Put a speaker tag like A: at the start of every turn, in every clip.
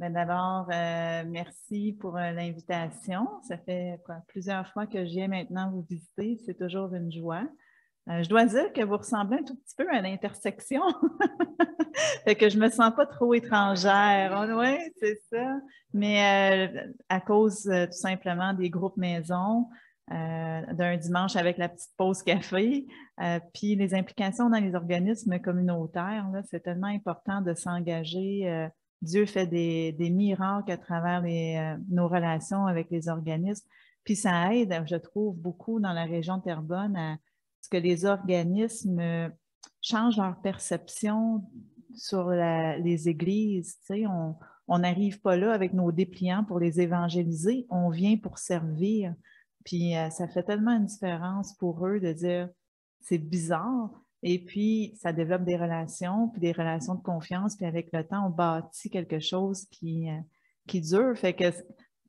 A: Ben d'abord, merci pour l'invitation. Ça fait plusieurs fois que je viens maintenant vous visiter. C'est toujours une joie. Je dois dire que vous ressemblez un tout petit peu à l'intersection. Fait que je me sens pas trop étrangère. Oui, c'est ça. Mais à cause tout simplement des groupes maison, d'un dimanche avec la petite pause café, puis les implications dans les organismes communautaires, là, c'est tellement important de s'engager. Dieu fait des miracles à travers nos relations avec les organismes. Puis ça aide, je trouve, beaucoup dans la région de Terrebonne à ce que les organismes changent leur perception sur les églises. Tu sais, on n'arrive pas là avec nos dépliants pour les évangéliser, on vient pour servir. Puis ça fait tellement une différence pour eux de dire c'est bizarre. Et puis, ça développe des relations, puis des relations de confiance, puis avec le temps, on bâtit quelque chose qui dure. Fait que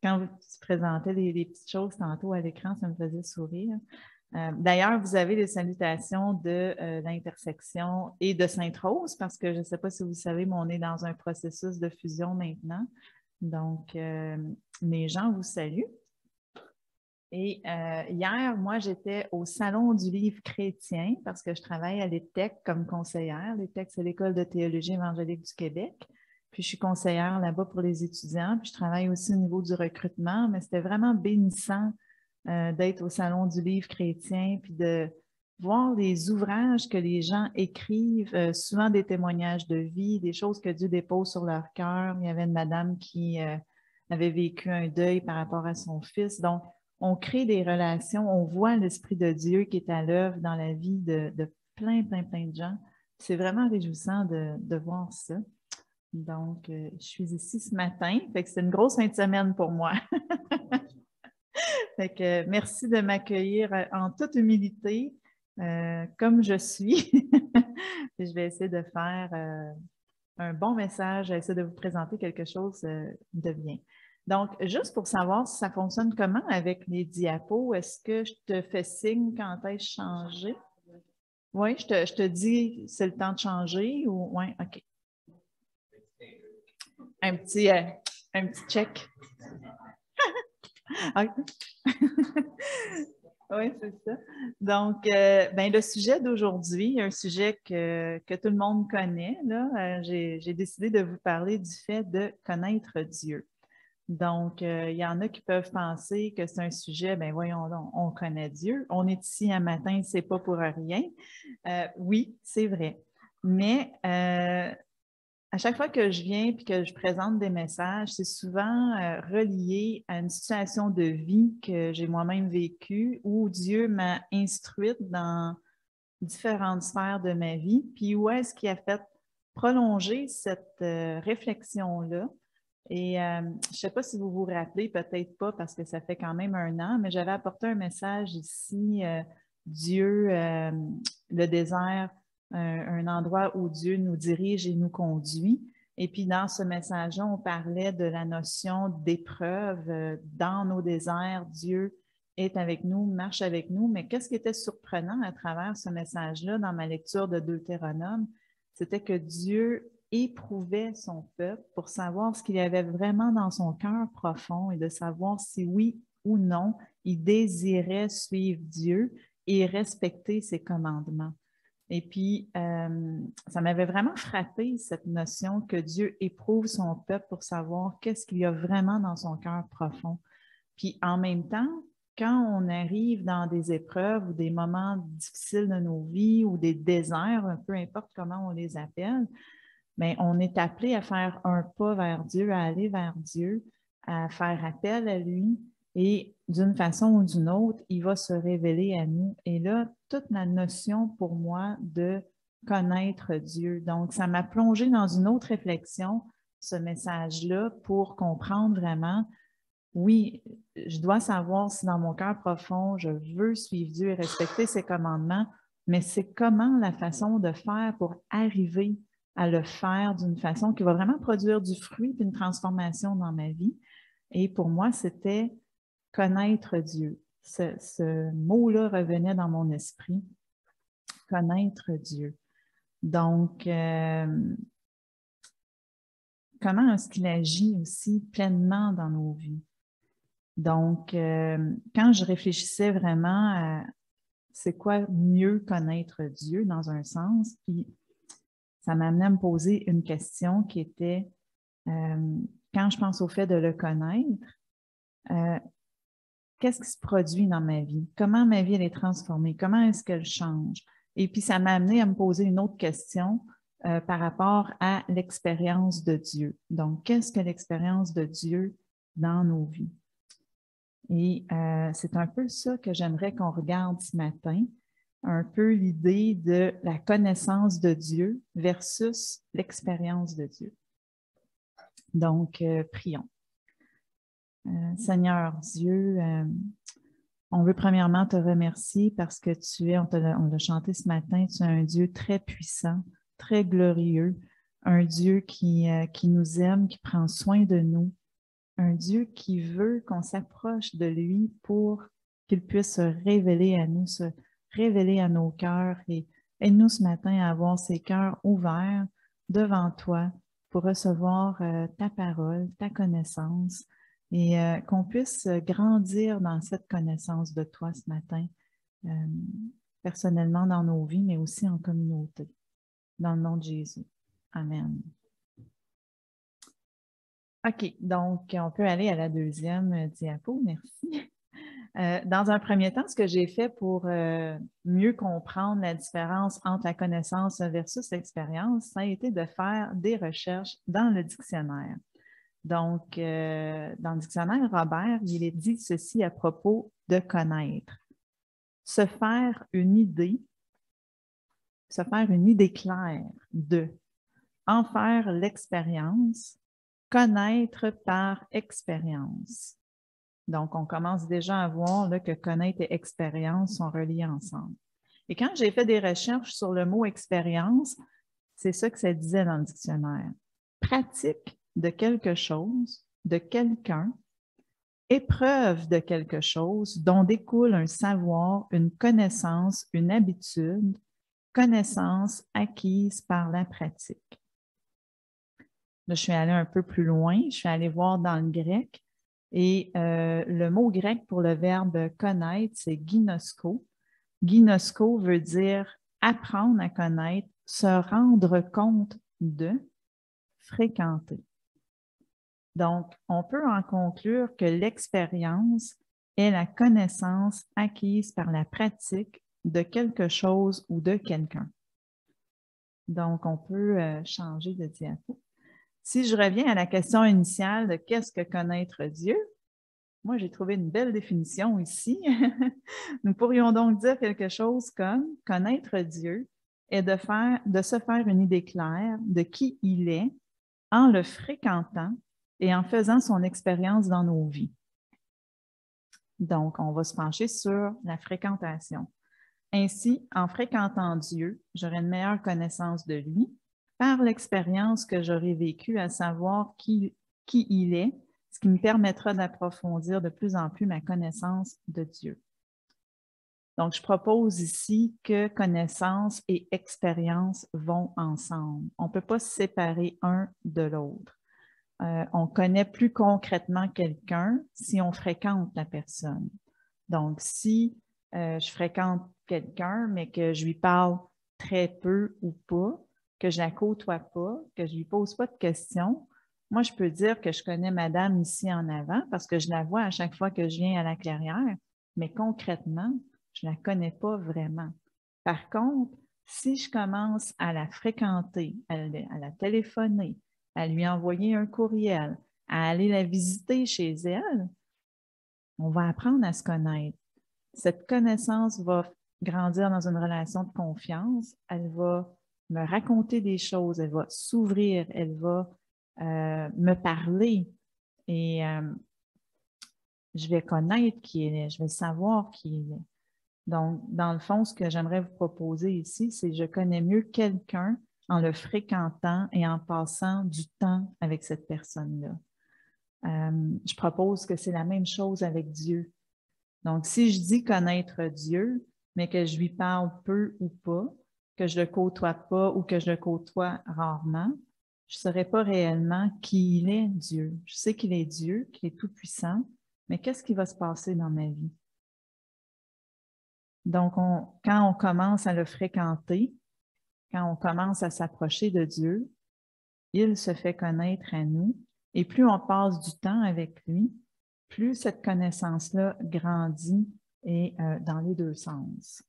A: quand tu présentais les petites choses tantôt à l'écran, ça me faisait sourire. D'ailleurs, vous avez les salutations de l'intersection et de Sainte-Rose, parce que je ne sais pas si vous savez, mais on est dans un processus de fusion maintenant. Donc, mes gens vous saluent. Et hier, moi, j'étais au Salon du livre chrétien parce que je travaille à l'ETEC comme conseillère. L'ETEC, c'est l'École de théologie évangélique du Québec. Puis, je suis conseillère là-bas pour les étudiants. Puis, je travaille aussi au niveau du recrutement, mais c'était vraiment bénissant d'être au Salon du livre chrétien, puis de voir les ouvrages que les gens écrivent, souvent des témoignages de vie, des choses que Dieu dépose sur leur cœur. Il y avait une madame qui avait vécu un deuil par rapport à son fils. Donc, on crée des relations, on voit l'Esprit de Dieu qui est à l'œuvre dans la vie de plein de gens. C'est vraiment réjouissant de voir ça. Donc, je suis ici ce matin, fait que c'est une grosse fin de semaine pour moi. Fait que merci de m'accueillir en toute humilité, comme je suis. Je vais essayer de faire un bon message, essayer de vous présenter quelque chose de bien. Donc, juste pour savoir si ça fonctionne comment avec les diapos, est-ce que je te fais signe quand est-ce changer? Oui, je te dis c'est le temps de changer ou oui, OK. Un petit, un petit check. Oui, c'est ça. Donc, ben, le sujet d'aujourd'hui, un sujet que tout le monde connaît, là, j'ai décidé de vous parler du fait de connaître Dieu. Donc, il y en a qui peuvent penser que c'est un sujet, ben voyons donc, on connaît Dieu. On est ici un matin, c'est pas pour rien. Oui, c'est vrai. Mais à chaque fois que je viens et que je présente des messages, c'est souvent relié à une situation de vie que j'ai moi-même vécue où Dieu m'a instruite dans différentes sphères de ma vie, puis où est-ce qu'il a fait prolonger cette réflexion-là. Et je ne sais pas si vous vous rappelez, peut-être pas parce que ça fait quand même un an, mais j'avais apporté un message ici, Dieu, le désert, un endroit où Dieu nous dirige et nous conduit. Et puis dans ce message-là, on parlait de la notion d'épreuve. Dans nos déserts, Dieu est avec nous, marche avec nous. Mais qu'est-ce qui était surprenant à travers ce message-là dans ma lecture de Deutéronome? C'était que Dieu éprouvait son peuple pour savoir ce qu'il y avait vraiment dans son cœur profond et de savoir si oui ou non il désirait suivre Dieu et respecter ses commandements. Et puis, ça m'avait vraiment frappé cette notion que Dieu éprouve son peuple pour savoir qu'est-ce qu'il y a vraiment dans son cœur profond. Puis en même temps, quand on arrive dans des épreuves ou des moments difficiles de nos vies ou des déserts, peu importe comment on les appelle, mais on est appelé à faire un pas vers Dieu, à aller vers Dieu, à faire appel à lui et d'une façon ou d'une autre, il va se révéler à nous. Et là, toute la notion pour moi de connaître Dieu. Donc, ça m'a plongé dans une autre réflexion, ce message-là, pour comprendre vraiment, oui, je dois savoir si dans mon cœur profond, je veux suivre Dieu et respecter ses commandements, mais c'est comment la façon de faire pour arriver à le faire d'une façon qui va vraiment produire du fruit et une transformation dans ma vie. Et pour moi, c'était connaître Dieu. Ce mot-là revenait dans mon esprit, connaître Dieu. Donc, comment est-ce qu'il agit aussi pleinement dans nos vies. Donc, quand je réfléchissais vraiment à c'est quoi mieux connaître Dieu dans un sens, puis ça m'amenait à me poser une question qui était, quand je pense au fait de le connaître, qu'est-ce qui se produit dans ma vie? Comment ma vie elle est transformée? Comment est-ce qu'elle change? Et puis, ça m'a amené à me poser une autre question par rapport à l'expérience de Dieu. Donc, qu'est-ce que l'expérience de Dieu dans nos vies? Et c'est un peu ça que j'aimerais qu'on regarde ce matin, un peu l'idée de la connaissance de Dieu versus l'expérience de Dieu. Donc, prions. Seigneur Dieu, on veut premièrement te remercier parce que tu es, on l'a chanté ce matin, tu es un Dieu très puissant, très glorieux, un Dieu qui nous aime, qui prend soin de nous, un Dieu qui veut qu'on s'approche de lui pour qu'il puisse se révéler à nous, se révéler à nos cœurs et aide-nous ce matin à avoir ces cœurs ouverts devant toi pour recevoir ta parole, ta connaissance et qu'on puisse grandir dans cette connaissance de toi ce matin, personnellement dans nos vies, mais aussi en communauté. Dans le nom de Jésus. Amen. OK, donc on peut aller à la deuxième diapo, merci. Dans un premier temps, ce que j'ai fait pour mieux comprendre la différence entre la connaissance versus l'expérience, ça a été de faire des recherches dans le dictionnaire. Donc, dans le dictionnaire Robert, il est dit ceci à propos de connaître. Se faire une idée claire de, en faire l'expérience, connaître par expérience. Donc, on commence déjà à voir là, que connaître et expérience sont reliés ensemble. Et quand j'ai fait des recherches sur le mot expérience, c'est ça que ça disait dans le dictionnaire. Pratique de quelque chose, de quelqu'un, épreuve de quelque chose dont découle un savoir, une connaissance, une habitude, connaissance acquise par la pratique. Là, je suis allée un peu plus loin, je suis allée voir dans le grec et le mot grec pour le verbe connaître, c'est ginosko. Ginosko veut dire apprendre à connaître, se rendre compte de, fréquenter. Donc, on peut en conclure que l'expérience est la connaissance acquise par la pratique de quelque chose ou de quelqu'un. Donc, on peut changer de diapo. Si je reviens à la question initiale de qu'est-ce que connaître Dieu, moi, j'ai trouvé une belle définition ici. Nous pourrions donc dire quelque chose comme connaître Dieu est de se faire une idée claire de qui il est en le fréquentant et en faisant son expérience dans nos vies. Donc, on va se pencher sur la fréquentation. Ainsi, en fréquentant Dieu, j'aurai une meilleure connaissance de lui par l'expérience que j'aurai vécue, à savoir qui il est, ce qui me permettra d'approfondir de plus en plus ma connaissance de Dieu. Donc, je propose ici que connaissance et expérience vont ensemble. On ne peut pas se séparer un de l'autre. On connaît plus concrètement quelqu'un si on fréquente la personne. Donc, si je fréquente quelqu'un, mais que je lui parle très peu ou pas, que je la côtoie pas, que je lui pose pas de questions, moi, je peux dire que je connais madame ici en avant parce que je la vois à chaque fois que je viens à la clairière, mais concrètement, je la connais pas vraiment. Par contre, si je commence à la fréquenter, à la téléphoner, à lui envoyer un courriel, à aller la visiter chez elle, on va apprendre à se connaître. Cette connaissance va grandir dans une relation de confiance. Elle va me raconter des choses, elle va s'ouvrir, elle va me parler et je vais connaître qui elle est, je vais savoir qui elle est. Donc, dans le fond, ce que j'aimerais vous proposer ici, c'est que je connais mieux quelqu'un en le fréquentant et en passant du temps avec cette personne-là. Je propose que c'est la même chose avec Dieu. Donc, si je dis connaître Dieu, mais que je lui parle peu ou pas, que je le côtoie pas ou que je le côtoie rarement, je ne saurais pas réellement qui il est, Dieu. Je sais qu'il est Dieu, qu'il est tout-puissant, mais qu'est-ce qui va se passer dans ma vie? Donc, quand on commence à le fréquenter, quand on commence à s'approcher de Dieu, il se fait connaître à nous. Et plus on passe du temps avec lui, plus cette connaissance-là grandit et dans les deux sens.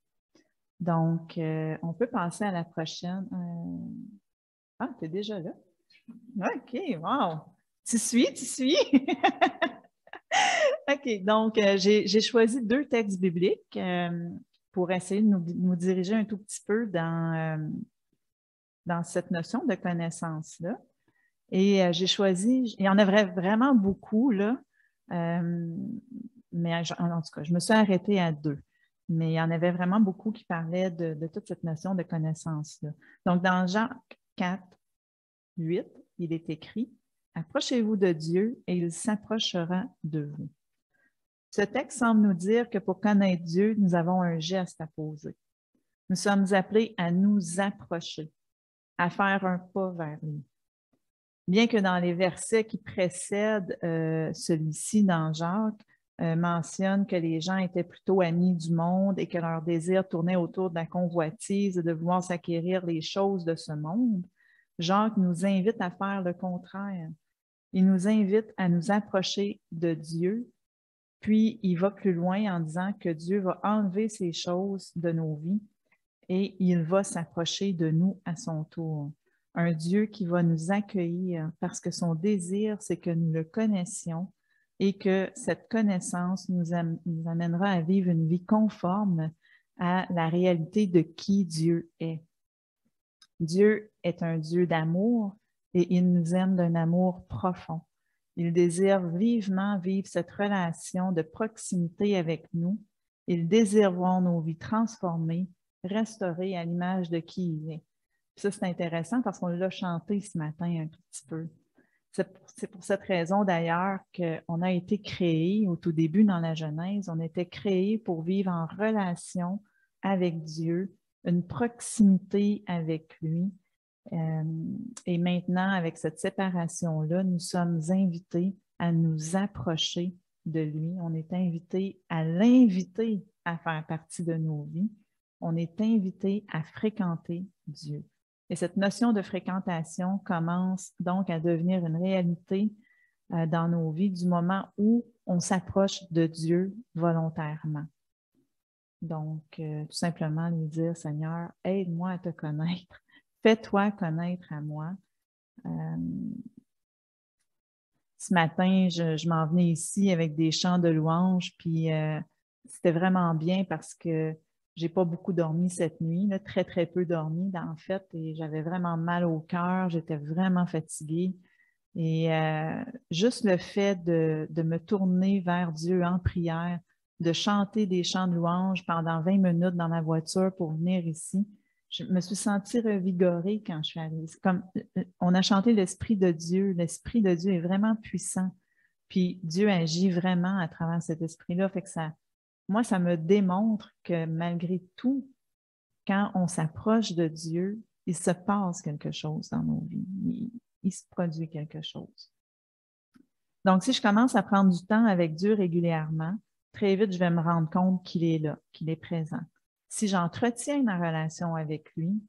A: Donc, on peut passer à la prochaine. Ah, tu es déjà là? OK, wow! Tu suis, tu suis! OK, donc j'ai choisi 2 textes bibliques pour essayer de nous diriger un tout petit peu dans cette notion de connaissance-là. Et j'ai choisi, il y en a vraiment beaucoup, là, mais en tout cas, je me suis arrêtée à 2. Mais il y en avait vraiment beaucoup qui parlaient de toute cette notion de connaissance-là. Donc, dans Jean 4, 8, il est écrit « Approchez-vous de Dieu et il s'approchera de vous. » Ce texte semble nous dire que pour connaître Dieu, nous avons un geste à poser. Nous sommes appelés à nous approcher, à faire un pas vers lui. Bien que dans les versets qui précèdent celui-ci dans Jacques, mentionne que les gens étaient plutôt amis du monde et que leur désir tournait autour de la convoitise et de vouloir s'acquérir les choses de ce monde, Jacques nous invite à faire le contraire. Il nous invite à nous approcher de Dieu, puis il va plus loin en disant que Dieu va enlever ces choses de nos vies et il va s'approcher de nous à son tour. Un Dieu qui va nous accueillir parce que son désir, c'est que nous le connaissions et que cette connaissance nous amènera à vivre une vie conforme à la réalité de qui Dieu est. Dieu est un Dieu d'amour et il nous aime d'un amour profond. Il désire vivement vivre cette relation de proximité avec nous. Il désire voir nos vies transformées, restaurées à l'image de qui il est. Puis ça, c'est intéressant parce qu'on l'a chanté ce matin un tout petit peu. C'est pour cette raison d'ailleurs qu'on a été créé au tout début dans la Genèse, on était créé pour vivre en relation avec Dieu, une proximité avec lui. Et maintenant, avec cette séparation-là, nous sommes invités à nous approcher de lui. On est invités à l'inviter à faire partie de nos vies. On est invités à fréquenter Dieu. Et cette notion de fréquentation commence donc à devenir une réalité dans nos vies du moment où on s'approche de Dieu volontairement. Donc, tout simplement lui dire, Seigneur, aide-moi à te connaître. Fais-toi connaître à moi. Ce matin, je m'en venais ici avec des chants de louanges, puis c'était vraiment bien parce que j'ai pas beaucoup dormi cette nuit, là, très, très peu dormi, en fait, et j'avais vraiment mal au cœur, j'étais vraiment fatiguée. Et juste le fait de me tourner vers Dieu en prière, de chanter des chants de louanges pendant 20 minutes dans ma voiture pour venir ici, je me suis sentie revigorée quand je suis arrivée. Comme on a chanté l'Esprit de Dieu. L'Esprit de Dieu est vraiment puissant. Puis Dieu agit vraiment à travers cet esprit-là. Fait que moi, ça me démontre que malgré tout, quand on s'approche de Dieu, il se passe quelque chose dans nos vies. Il se produit quelque chose. Donc, si je commence à prendre du temps avec Dieu régulièrement, très vite, je vais me rendre compte qu'il est là, qu'il est présent. Si j'entretiens ma relation avec lui,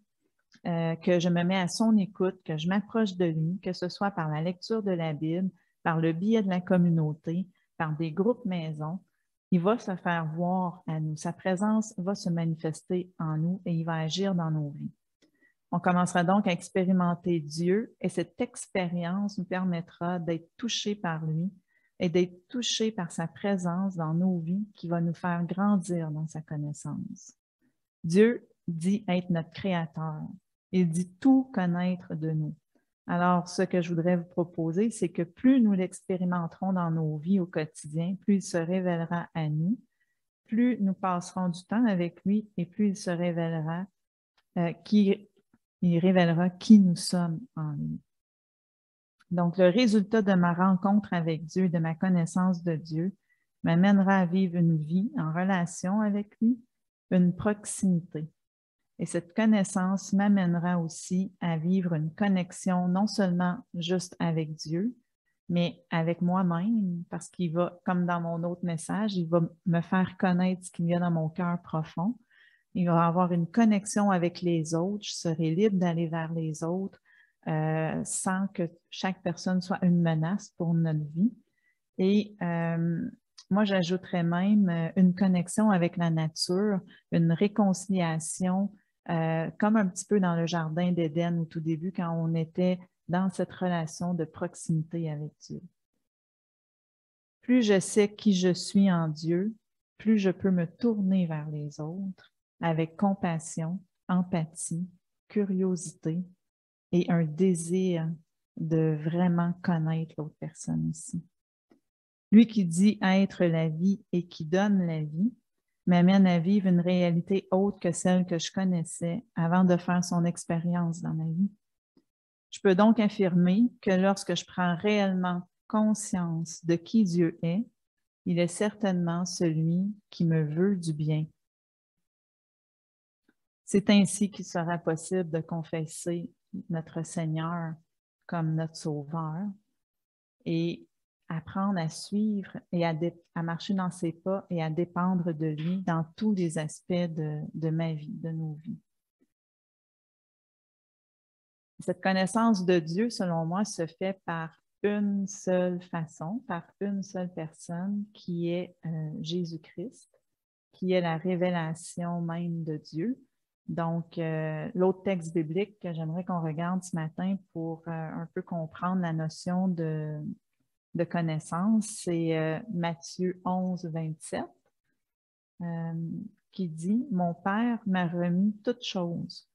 A: que je me mets à son écoute, que je m'approche de lui, que ce soit par la lecture de la Bible, par le biais de la communauté, par des groupes maison, il va se faire voir à nous. Sa présence va se manifester en nous et il va agir dans nos vies. On commencera donc à expérimenter Dieu et cette expérience nous permettra d'être touchés par lui et d'être touchés par sa présence dans nos vies qui va nous faire grandir dans sa connaissance. Dieu dit être notre créateur. Il dit tout connaître de nous. Alors, ce que je voudrais vous proposer, c'est que plus nous l'expérimenterons dans nos vies au quotidien, plus il se révélera à nous, plus nous passerons du temps avec lui et plus il se révélera, il révélera qui nous sommes en lui. Donc, le résultat de ma rencontre avec Dieu, de ma connaissance de Dieu, m'amènera à vivre une vie en relation avec lui, une proximité. Et cette connaissance m'amènera aussi à vivre une connexion non seulement juste avec Dieu, mais avec moi-même, parce qu'il va, comme dans mon autre message, il va me faire connaître ce qu'il y a dans mon cœur profond. Il va avoir une connexion avec les autres. Je serai libre d'aller vers les autres sans que chaque personne soit une menace pour notre vie. Et moi, j'ajouterais même une connexion avec la nature, une réconciliation, comme un petit peu dans le jardin d'Éden au tout début, quand on était dans cette relation de proximité avec Dieu. Plus je sais qui je suis en Dieu, plus je peux me tourner vers les autres avec compassion, empathie, curiosité et un désir de vraiment connaître l'autre personne aussi. Lui qui dit être la vie et qui donne la vie m'amène à vivre une réalité autre que celle que je connaissais avant de faire son expérience dans ma vie. Je peux donc affirmer que lorsque je prends réellement conscience de qui Dieu est, il est certainement celui qui me veut du bien. C'est ainsi qu'il sera possible de confesser notre Seigneur comme notre Sauveur et apprendre à suivre et à marcher dans ses pas et à dépendre de lui dans tous les aspects de ma vie, de nos vies. Cette connaissance de Dieu, selon moi, se fait par une seule façon, par une seule personne qui est Jésus-Christ, qui est la révélation même de Dieu. Donc, l'autre texte biblique que j'aimerais qu'on regarde ce matin pour un peu comprendre la notion de connaissance, c'est Matthieu 11, 27, qui dit « Mon Père m'a remis toutes choses.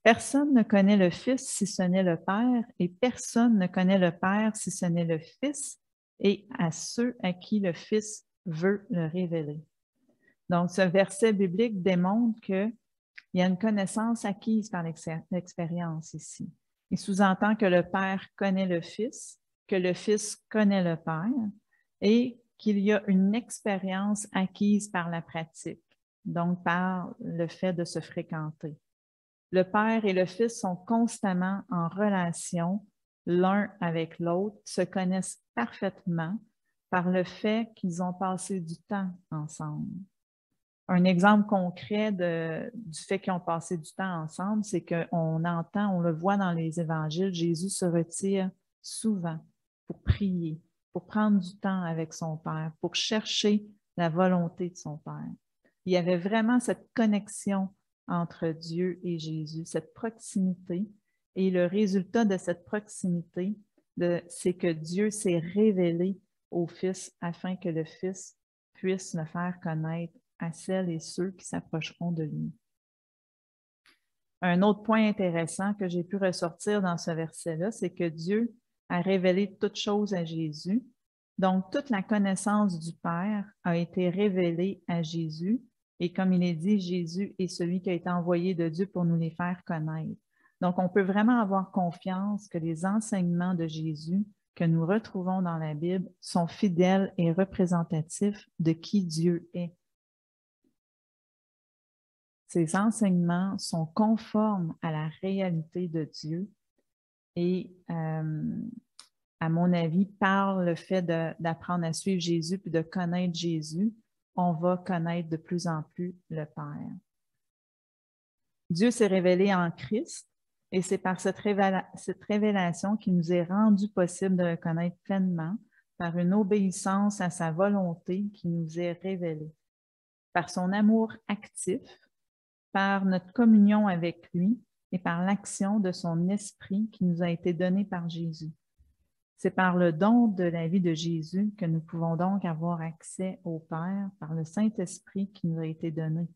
A: Personne ne connaît le Fils si ce n'est le Père, et personne ne connaît le Père si ce n'est le Fils, et à ceux à qui le Fils veut le révéler. » Donc, ce verset biblique démontre qu'il y a une connaissance acquise par l'expérience ici. Il sous-entend que le Père connaît le Fils, que le Fils connaît le Père, et qu'il y a une expérience acquise par la pratique, donc par le fait de se fréquenter. Le Père et le Fils sont constamment en relation l'un avec l'autre, se connaissent parfaitement par le fait qu'ils ont passé du temps ensemble. Un exemple concret du fait qu'ils ont passé du temps ensemble, c'est qu'on entend, on le voit dans les évangiles, Jésus se retire souvent pour prier, pour prendre du temps avec son Père, pour chercher la volonté de son Père. Il y avait vraiment cette connexion entre Dieu et Jésus, cette proximité. Et le résultat de cette proximité, c'est que Dieu s'est révélé au Fils afin que le Fils puisse le faire connaître à celles et ceux qui s'approcheront de lui. Un autre point intéressant que j'ai pu ressortir dans ce verset-là, c'est que Dieu a révélé toutes choses à Jésus. Donc, toute la connaissance du Père a été révélée à Jésus. Et comme il est dit, Jésus est celui qui a été envoyé de Dieu pour nous les faire connaître. Donc, on peut vraiment avoir confiance que les enseignements de Jésus que nous retrouvons dans la Bible sont fidèles et représentatifs de qui Dieu est. Ces enseignements sont conformes à la réalité de Dieu et, à mon avis, par le fait d'apprendre à suivre Jésus puis de connaître Jésus, on va connaître de plus en plus le Père. Dieu s'est révélé en Christ et c'est par cette révélation qu'il nous est rendu possible de le connaître pleinement par une obéissance à sa volonté qui nous est révélée, par son amour actif, par notre communion avec lui et par l'action de son esprit qui nous a été donné par Jésus. C'est par le don de la vie de Jésus que nous pouvons donc avoir accès au Père par le Saint-Esprit qui nous a été donné.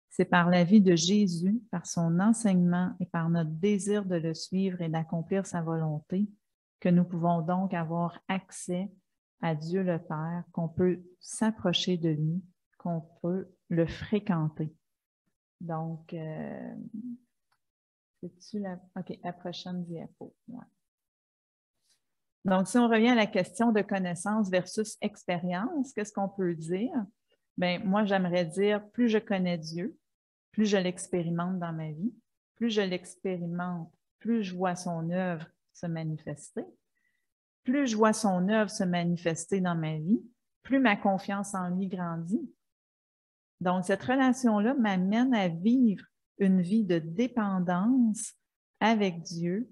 A: C'est par la vie de Jésus, par son enseignement et par notre désir de le suivre et d'accomplir sa volonté que nous pouvons donc avoir accès à Dieu le Père, qu'on peut s'approcher de lui, qu'on peut le fréquenter. Donc, c'est-tu la prochaine diapo? Ouais. Donc, si on revient à la question de connaissance versus expérience, qu'est-ce qu'on peut dire? Bien, moi, j'aimerais dire, plus je connais Dieu, plus je l'expérimente dans ma vie, plus je l'expérimente, plus je vois son œuvre se manifester. Plus je vois son œuvre se manifester dans ma vie, plus ma confiance en lui grandit. Donc, cette relation-là m'amène à vivre une vie de dépendance avec Dieu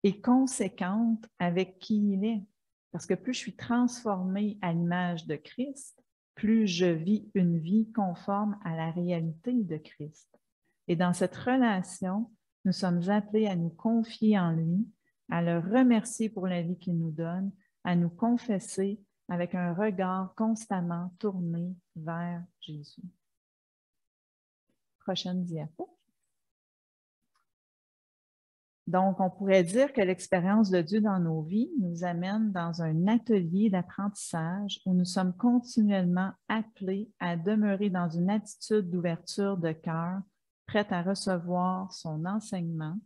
A: et conséquente avec qui il est. Parce que plus je suis transformée à l'image de Christ, plus je vis une vie conforme à la réalité de Christ. Et dans cette relation, nous sommes appelés à nous confier en lui, à le remercier pour la vie qu'il nous donne, à nous confesser avec un regard constamment tourné vers Jésus. Prochaine diapo. Donc, on pourrait dire que l'expérience de Dieu dans nos vies nous amène dans un atelier d'apprentissage où nous sommes continuellement appelés à demeurer dans une attitude d'ouverture de cœur, prête à recevoir son enseignement,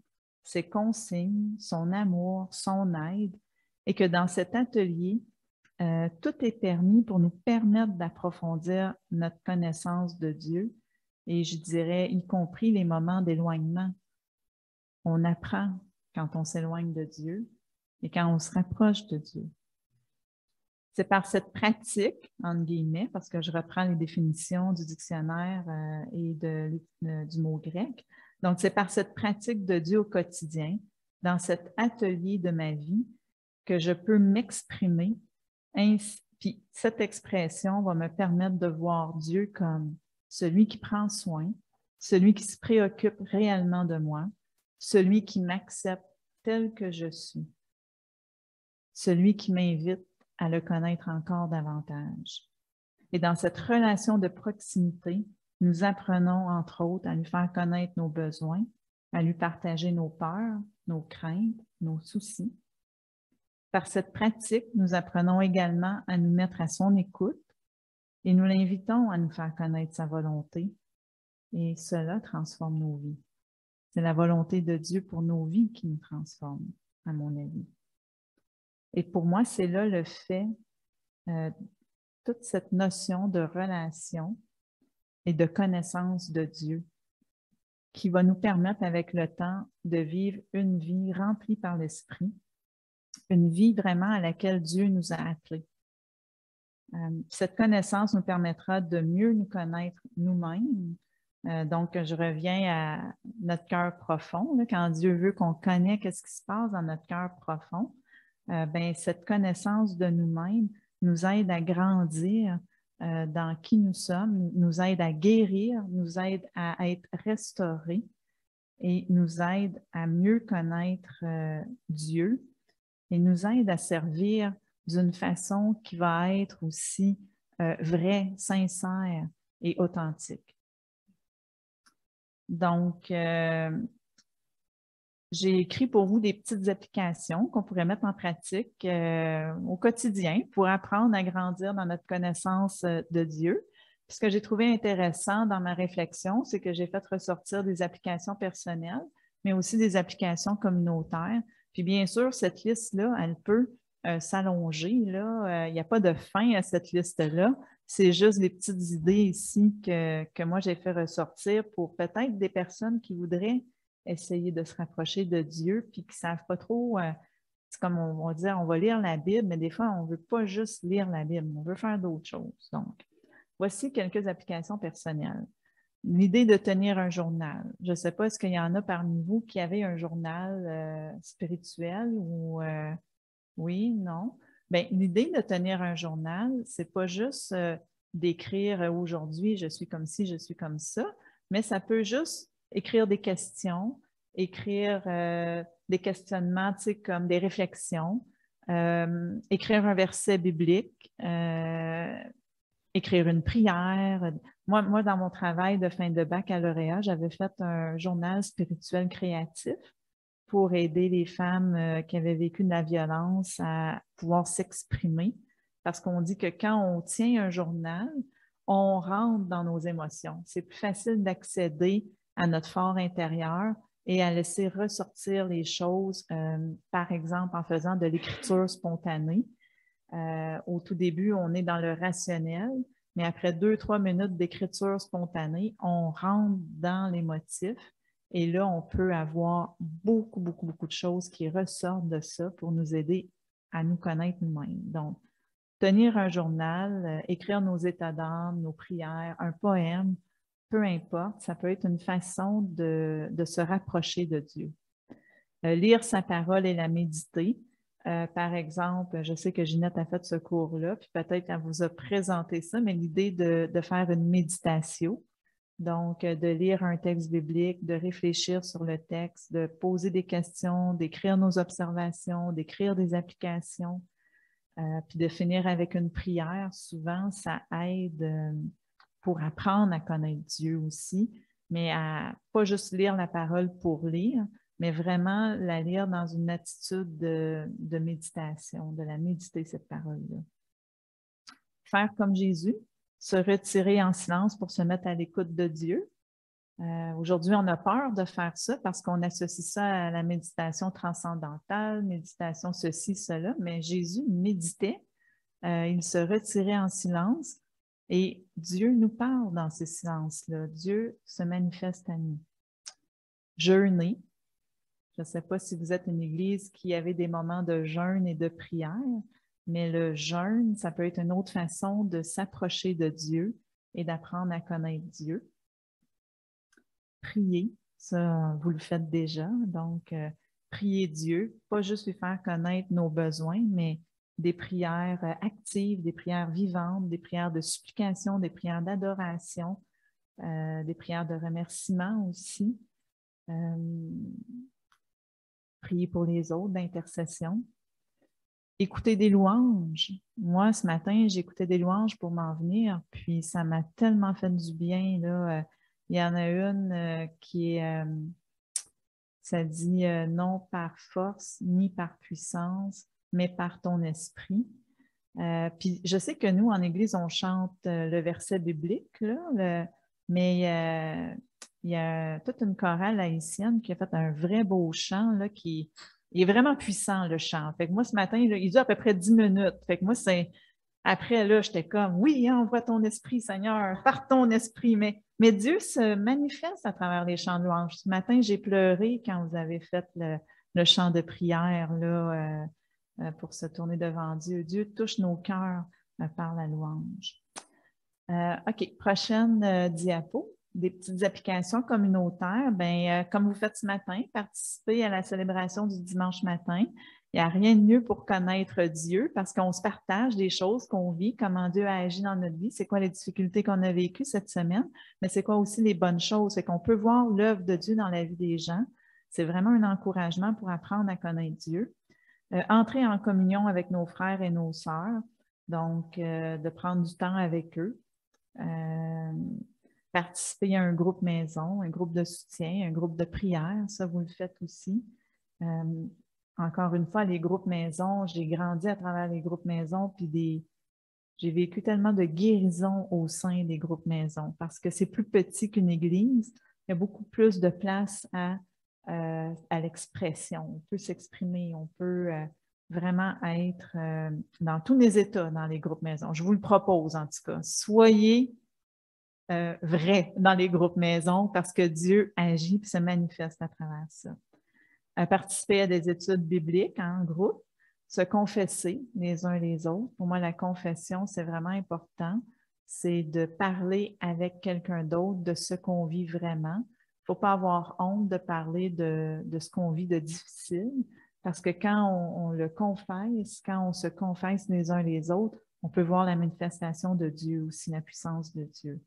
A: ses consignes, son amour, son aide, et que dans cet atelier, tout est permis pour nous permettre d'approfondir notre connaissance de Dieu, et je dirais y compris les moments d'éloignement. On apprend quand on s'éloigne de Dieu et quand on se rapproche de Dieu. C'est par cette pratique, entre guillemets, parce que je reprends les définitions du dictionnaire et du mot grec. Donc, c'est par cette pratique de Dieu au quotidien, dans cet atelier de ma vie, que je peux m'exprimer. Puis cette expression va me permettre de voir Dieu comme celui qui prend soin, celui qui se préoccupe réellement de moi, celui qui m'accepte tel que je suis, celui qui m'invite à le connaître encore davantage. Et dans cette relation de proximité, nous apprenons, entre autres, à lui faire connaître nos besoins, à lui partager nos peurs, nos craintes, nos soucis. Par cette pratique, nous apprenons également à nous mettre à son écoute et nous l'invitons à nous faire connaître sa volonté. Et cela transforme nos vies. C'est la volonté de Dieu pour nos vies qui nous transforme, à mon avis. Et pour moi, c'est là le fait, toute cette notion de relation et de connaissance de Dieu qui va nous permettre avec le temps de vivre une vie remplie par l'Esprit, une vie vraiment à laquelle Dieu nous a appelés. Cette connaissance nous permettra de mieux nous connaître nous-mêmes. Donc, je reviens à notre cœur profond. Là, quand Dieu veut qu'on connaisse qu'est-ce qui se passe dans notre cœur profond, cette connaissance de nous-mêmes nous aide à grandir dans qui nous sommes, nous aide à guérir, nous aide à être restaurés et nous aide à mieux connaître Dieu et nous aide à servir d'une façon qui va être aussi vraie, sincère et authentique. Donc, j'ai écrit pour vous des petites applications qu'on pourrait mettre en pratique au quotidien pour apprendre à grandir dans notre connaissance de Dieu. Puis ce que j'ai trouvé intéressant dans ma réflexion, c'est que j'ai fait ressortir des applications personnelles, mais aussi des applications communautaires. Puis bien sûr, cette liste-là, elle peut s'allonger. Il n'y a pas de fin à cette liste-là. C'est juste des petites idées ici que moi, j'ai fait ressortir pour peut-être des personnes qui voudraient essayer de se rapprocher de Dieu, puis qui ne savent pas trop, c'est comme on va dire, on va lire la Bible, mais des fois, on ne veut pas juste lire la Bible, on veut faire d'autres choses. Donc, voici quelques applications personnelles. L'idée de tenir un journal. Je ne sais pas, est-ce qu'il y en a parmi vous qui avaient un journal spirituel ou oui, non? Bien, l'idée de tenir un journal, ce n'est pas juste d'écrire aujourd'hui, je suis comme ci, je suis comme ça, mais ça peut juste écrire des questions, écrire des questionnements, tu sais, comme des réflexions, écrire un verset biblique, écrire une prière. Moi, dans mon travail de fin de baccalauréat, j'avais fait un journal spirituel créatif pour aider les femmes qui avaient vécu de la violence à pouvoir s'exprimer. Parce qu'on dit que quand on tient un journal, on rentre dans nos émotions. C'est plus facile d'accéder à notre fort intérieur et à laisser ressortir les choses, par exemple en faisant de l'écriture spontanée. Au tout début, on est dans le rationnel mais après 2-3 minutes d'écriture spontanée, on rentre dans les motifs et là, on peut avoir beaucoup de choses qui ressortent de ça pour nous aider à nous connaître nous-mêmes. Donc, tenir un journal, écrire nos états d'âme, nos prières, un poème, peu importe, ça peut être une façon de se rapprocher de Dieu. Lire sa parole et la méditer. Par exemple, je sais que Ginette a fait ce cours-là, puis peut-être qu'elle vous a présenté ça, mais l'idée de faire une méditation, donc de lire un texte biblique, de réfléchir sur le texte, de poser des questions, d'écrire nos observations, d'écrire des applications, puis de finir avec une prière, souvent, ça aide pour apprendre à connaître Dieu aussi, mais à pas juste lire la parole pour lire, mais vraiment la lire dans une attitude de méditation, de la méditer, cette parole-là. Faire comme Jésus, se retirer en silence pour se mettre à l'écoute de Dieu. Aujourd'hui, on a peur de faire ça parce qu'on associe ça à la méditation transcendantale, méditation ceci, cela, mais Jésus méditait, il se retirait en silence et Dieu nous parle dans ces silences-là. Dieu se manifeste à nous. Jeûner. Je ne sais pas si vous êtes une église qui avait des moments de jeûne et de prière, mais le jeûne, ça peut être une autre façon de s'approcher de Dieu et d'apprendre à connaître Dieu. Prier, ça, vous le faites déjà. Donc, prier Dieu, pas juste lui faire connaître nos besoins, mais des prières actives, des prières vivantes, des prières de supplication, des prières d'adoration, des prières de remerciement aussi. Prier pour les autres, d'intercession. Écouter des louanges. Moi, ce matin, j'écoutais des louanges pour m'en venir, puis ça m'a tellement fait du bien, là. Il y en a une qui est, ça dit non par force ni par puissance, mais par ton esprit. Puis je sais que nous, en Église, on chante le verset biblique, là, mais il y a toute une chorale haïtienne qui a fait un vrai beau chant, là, qui est vraiment puissant, le chant. Fait que moi, ce matin, là, il dure à peu près 10 minutes. Fait que moi, après, là, j'étais comme, oui, envoie ton esprit, Seigneur, par ton esprit. Mais Dieu se manifeste à travers les chants de louange. Ce matin, j'ai pleuré quand vous avez fait le chant de prière, là, pour se tourner devant Dieu. Dieu touche nos cœurs par la louange. OK, prochaine diapo. Des petites applications communautaires. Bien, comme vous faites ce matin, participez à la célébration du dimanche matin. Il n'y a rien de mieux pour connaître Dieu parce qu'on se partage des choses qu'on vit, comment Dieu a agi dans notre vie, c'est quoi les difficultés qu'on a vécues cette semaine, mais c'est quoi aussi les bonnes choses. C'est qu'on peut voir l'œuvre de Dieu dans la vie des gens. C'est vraiment un encouragement pour apprendre à connaître Dieu. Entrer en communion avec nos frères et nos sœurs, donc de prendre du temps avec eux. Participer à un groupe maison, un groupe de soutien, un groupe de prière, ça vous le faites aussi. Encore une fois, les groupes maison, j'ai grandi à travers les groupes maison, puis j'ai vécu tellement de guérison au sein des groupes maison parce que c'est plus petit qu'une église, il y a beaucoup plus de place à l'expression. On peut s'exprimer, on peut vraiment être dans tous les états dans les groupes maison. Je vous le propose en tout cas. Soyez vrai dans les groupes maison parce que Dieu agit et se manifeste à travers ça. Participer à des études bibliques en groupe, se confesser les uns les autres. Pour moi, la confession, c'est vraiment important. C'est de parler avec quelqu'un d'autre de ce qu'on vit vraiment. Il ne faut pas avoir honte de parler de ce qu'on vit de difficile parce que quand on le confesse, quand on se confesse les uns les autres, on peut voir la manifestation de Dieu aussi, la puissance de Dieu.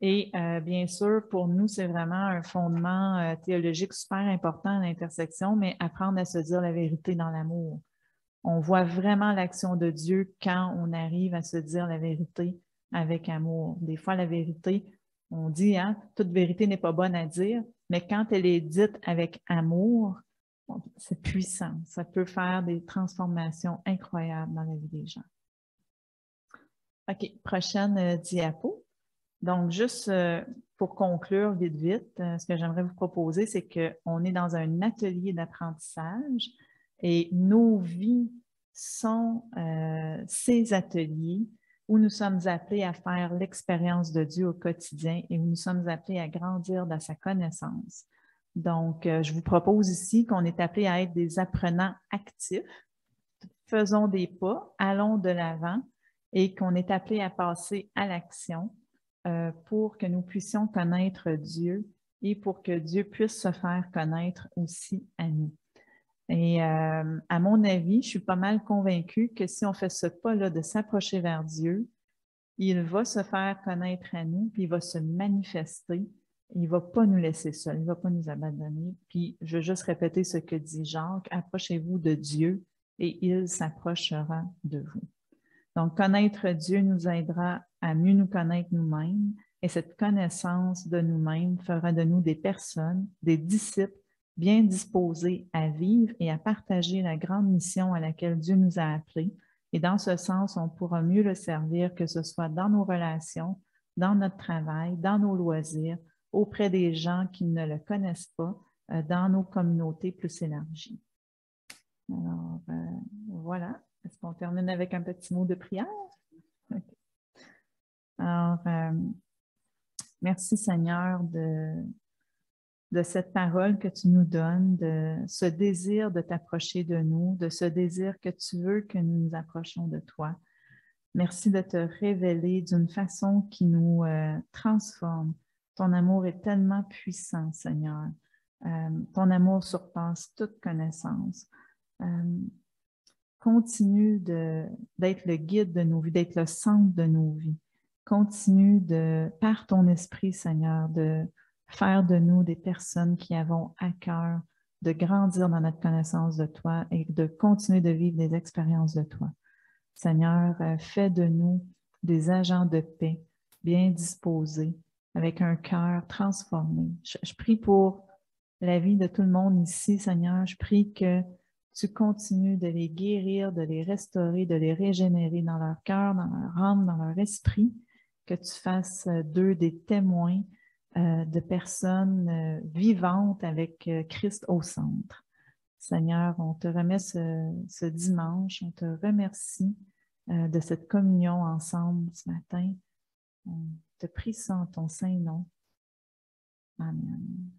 A: Et bien sûr, pour nous, c'est vraiment un fondement théologique super important à l'intersection, mais apprendre à se dire la vérité dans l'amour. On voit vraiment l'action de Dieu quand on arrive à se dire la vérité avec amour. Des fois, la vérité, on dit, hein, toute vérité n'est pas bonne à dire, mais quand elle est dite avec amour, c'est puissant. Ça peut faire des transformations incroyables dans la vie des gens. OK, prochaine diapo. Donc, juste pour conclure vite, ce que j'aimerais vous proposer, c'est qu'on est dans un atelier d'apprentissage et nos vies sont ces ateliers où nous sommes appelés à faire l'expérience de Dieu au quotidien et où nous sommes appelés à grandir dans sa connaissance. Donc, je vous propose ici qu'on est appelés à être des apprenants actifs. Faisons des pas, allons de l'avant et qu'on est appelé à passer à l'action pour que nous puissions connaître Dieu et pour que Dieu puisse se faire connaître aussi à nous. Et à mon avis, je suis pas mal convaincue que si on fait ce pas-là de s'approcher vers Dieu, il va se faire connaître à nous, puis il va se manifester. Il ne va pas nous laisser seuls, il ne va pas nous abandonner. Puis je veux juste répéter ce que dit Jacques, approchez-vous de Dieu et il s'approchera de vous. Donc, connaître Dieu nous aidera à mieux nous connaître nous-mêmes et cette connaissance de nous-mêmes fera de nous des personnes, des disciples bien disposés à vivre et à partager la grande mission à laquelle Dieu nous a appelés. Et dans ce sens, on pourra mieux le servir, que ce soit dans nos relations, dans notre travail, dans nos loisirs, auprès des gens qui ne le connaissent pas, dans nos communautés plus élargies. Alors, voilà. Est-ce qu'on termine avec un petit mot de prière? Okay. Alors, merci Seigneur de cette parole que tu nous donnes, de ce désir de t'approcher de nous, de ce désir que tu veux que nous nous approchions de toi. Merci de te révéler d'une façon qui nous transforme. Ton amour est tellement puissant, Seigneur. Ton amour surpasse toute connaissance. Continue d'être le guide de nos vies, d'être le centre de nos vies. Continue par ton esprit, Seigneur, de faire de nous des personnes qui avons à cœur de grandir dans notre connaissance de toi et de continuer de vivre des expériences de toi. Seigneur, fais de nous des agents de paix bien disposés, avec un cœur transformé. Je prie pour la vie de tout le monde ici, Seigneur. Je prie que tu continues de les guérir, de les restaurer, de les régénérer dans leur cœur, dans leur âme, dans leur esprit, que tu fasses d'eux des témoins de personnes vivantes avec Christ au centre. Seigneur, on te remet ce dimanche, on te remercie de cette communion ensemble ce matin. On te prie ça en ton saint nom. Amen.